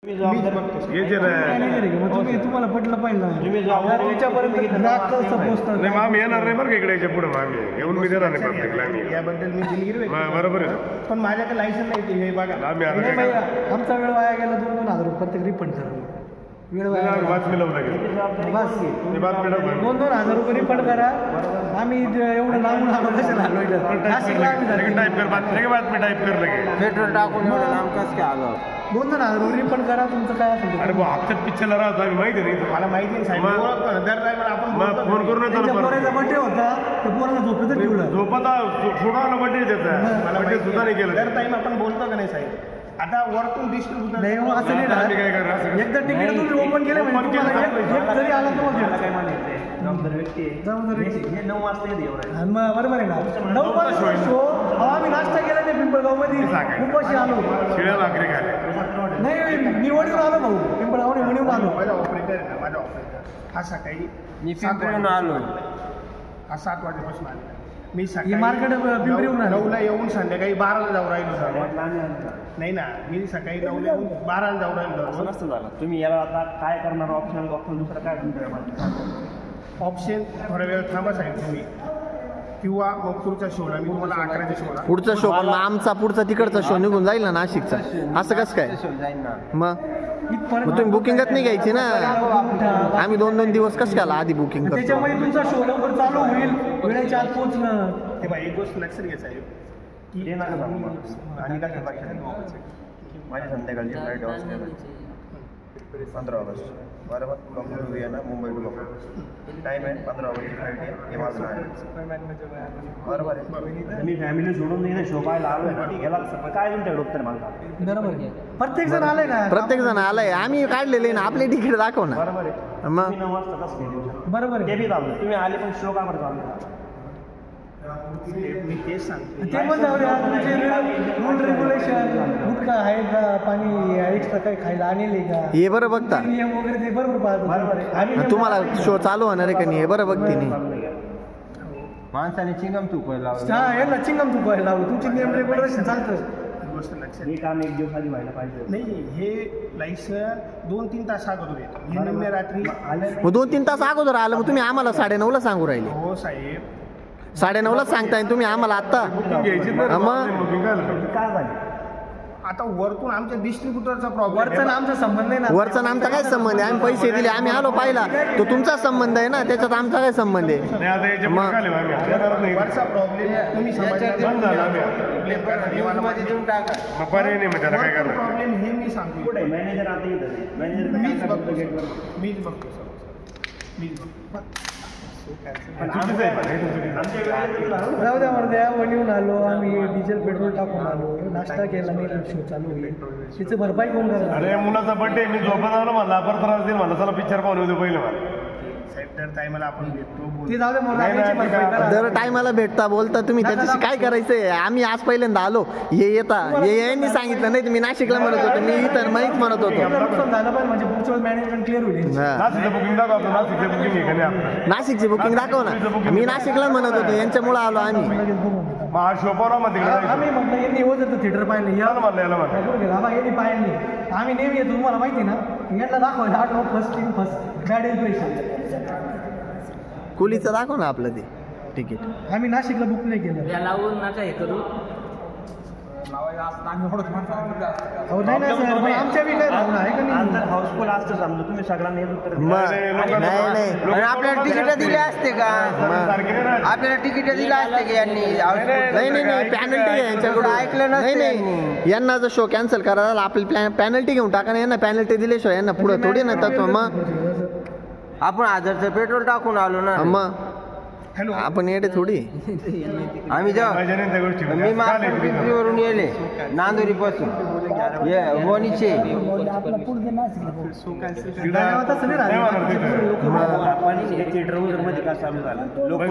तुम्हाला पटलं पाहिजे आम्ही येणार नाही बरं इकडे याच्या पुढे आम्ही येऊन मी देणार नाही प्रत्येकला याबद्दल मी दिलगिरी बरोबर आहे पण माझ्याकडे लायसन नाही हे बघा आमचा वेळ वाया गेला 2,000 रुपये प्रत्येक रिफंड करा वेळ वाया बातमी लावून लागेल बस 2,000 रुपये रिफंड करा आम्ही एवढं लांबून आलो कशाला आलो नाशिकला बातमी टाईप कर लगे पेट्रोल टाकून नाम कसं काय आलं 2,000 रुपये रिफंड करा तुमचं काय असेल अरे हप्त्यात पिक्चरला राहतो आम्ही माहिती नाही मला माहिती नाही साहेब दर टायमाला आपण फोन करून पोराचा बड्डे होता तर पोराला झोपेतच ठेवलं झोपता थोडा बड्डे त्याचा मला बड्डे सुद्धा नाही केलं दर टाइम आपण बोलतो का नाही साहेब आता वरतून डिस्ट्रीब्युटर नाही असं नाही काय करा एकदा तिकीट तुम्ही ओपन केलं म्हणजे एक जरी आला तुम्हाला काय म्हणायचं जबाबदार व्यक्ती हे 9 वाजता येते बरोबर आहे ना 9 वाजता शो आम्ही नाश्ता केला नाही पिंपळगाव मध्ये उपाशी आलो शिळ्या भाकरी खाल्ल्या नाही मी वडीवर आलो भाऊ पिंपळगाव वडीवर आलो माझा ऑपरेटर हा सकाळी मी पिंपळून आलो हा 7 वाजेपासून आलो मी सकाळी मार्केट पिंपरीहून 9ला येऊन संध्याकाळी 12ला जाऊ राहिलो नाही ना मी सकाळी 9ला येऊन 12ला जाऊ राहिलो नसतं झालं तुम्ही याला आता काय करणार ऑप्शन दुसरं काय ऑप्शन थोडा वेळ थांबा साहेब तुम्ही किंवा मग पुढचा शोला मी तुम्हाला 11च्या शोला पुढचा शो पण आमचा पुढचा तिकडचा शो निघून जाईल ना नाशिकचा असं कसं काय मग तुम्ही बुकिंगच नाही घ्यायची ना आम्ही 2-2 दिवस कसं काय आधी बुकिंग करतो त्याच्यामुळे तुमचा शो लवकर चालू होईल वेळेच्या आत पोहोचणं ते बाई एक गोष्ट लक्षात घ्या साहेब की आणि काय माझ्या संध्याकाळची फ्लाईट 15 ऑगस्ट बरोबर बंगळुरू टू येणं मुंबई टू बंगळुरू टाईम आहे 15 ऑगस्टची फ्लाईट आहे हे माझं आहे बरोबर आहे मी फॅमिली सोडून नाही शो पाहायला आलो गेला काय तुमच्याकडे उत्तर मागता बरोबर प्रत्येक जण आलाय ना प्रत्येक जण आलाय आम्ही काढलेले ना आपले तिकीट दाखव ना बरोबर आहे मग 9 वाजता कसं बरोबर आहे ते बी चालू तुम्ही आले पण शो का बरं चालू मी तेच सांगतो ते पण जाऊ द्या तुमचे रूल रेग्युलेशन गुटखा आहे का पाणी एक्स्ट्रा काही खायला आणले का हे बरं बघता नियम वगैरे ते बरोबर पाहतो तुम्हाला शो चालू होणार आहे का नाही हे बरं बघते नाही माणसाने चिंगम तूप लावलं हा यांना चिंगम तुपायला लावलं तुमचे नियम रेग्युलेशन चालतं गोष्ट लक्षात हे काम एक दिवस आधी व्हायला पाहिजे नाही हे लायसन 2-3 तास अगोदर येतो हे निम्म्या रात्री मग 2-3 तास अगोदर आलं मग तुम्ही आम्हाला 9:30ला सांगू राहिले हो साहेब 9:30लाच सांगताय तुम्ही आम्हाला आत्ता मग काय झालं आता वरतून आमच्या डिस्ट्रीब्युटरचा प्रॉब्लेम वरचा आमचा संबंध आहे ना वरचा आमचा काय संबंध आहे आम्ही पैसे दिले आम्ही आलो पाहिला तो तुमचा संबंध आहे ना त्याच्यात आमचा काय संबंध आहे वरचा प्रॉब्लेम तुम्ही प्रॉब्लेम हे मी सांगतो मॅनेजर आता येतं मीच बघतो जाऊ द्या मर्द्या वणीहून आलो आम्ही डिझेल पेट्रोल टाकून आलो नाश्ता केला नाही शो चालू होईल तिचं भरपाई कोण करणार अरे मुलाचा बड्डे मी झोपत आलो मला परत त्रास देईल मला चला पिक्चर पाहून येऊ पहिले मला दर टायमाला आपण भेटतो ते जाऊ द्या दर टायमाला भेटता बोलता तुम्ही त्याच्याशी काय करायचंय आम्ही आज पहिल्यांदा आलो हे येता हे यांनी सांगितलं नाही मी नाशिकला म्हणत होतो मी इथं माहीत म्हणत होतो झालं पण म्हणजे पुढच्या मॅनेजमेंट क्लिअर होईल नाशिकची बुकिंग दाखव ना मी नाशिकला म्हणत होतो यांच्यामुळे आलो आम्ही आम्ही म्हटलं यांनी होत होतं थिएटर पाहिलं यांनी पाहिलं आम्ही नेहमी येतो तुम्हाला माहिती ना यांना दाखवायला 8 फर्स्ट बॅड इम्प्रेशन कुलीचं दाखव ना आपलं ते तिकीट आम्ही नाशिकला बुक नाही केलं लावून नका हे करू नाही ना सर आमच्या बी काय भावना आहे का नाही हाऊसफुल असतं समजा तुम्ही सगळ्यांना येत उत्तर नाही आपल्याला तिकीट दिले असते का आपल्याला तिकीट दिले असते का यांनी नाही पॅनल्टी आहे यांच्याकडून ऐकलं नाही यांना जर शो कॅन्सल करायला आपली पॅनल्टी घेऊन टाका ना यांना पॅनल्टी दिल्याशिवाय यांना पुढे थोडी ना तत्व मग आपण 1000चं पेट्रोल टाकून आलो ना मग आपण येते थोडी आम्ही मी पिंपरीवरून येले नांदोरी पासून वणीचे थिएटर मध्ये काय चालू झालं लोक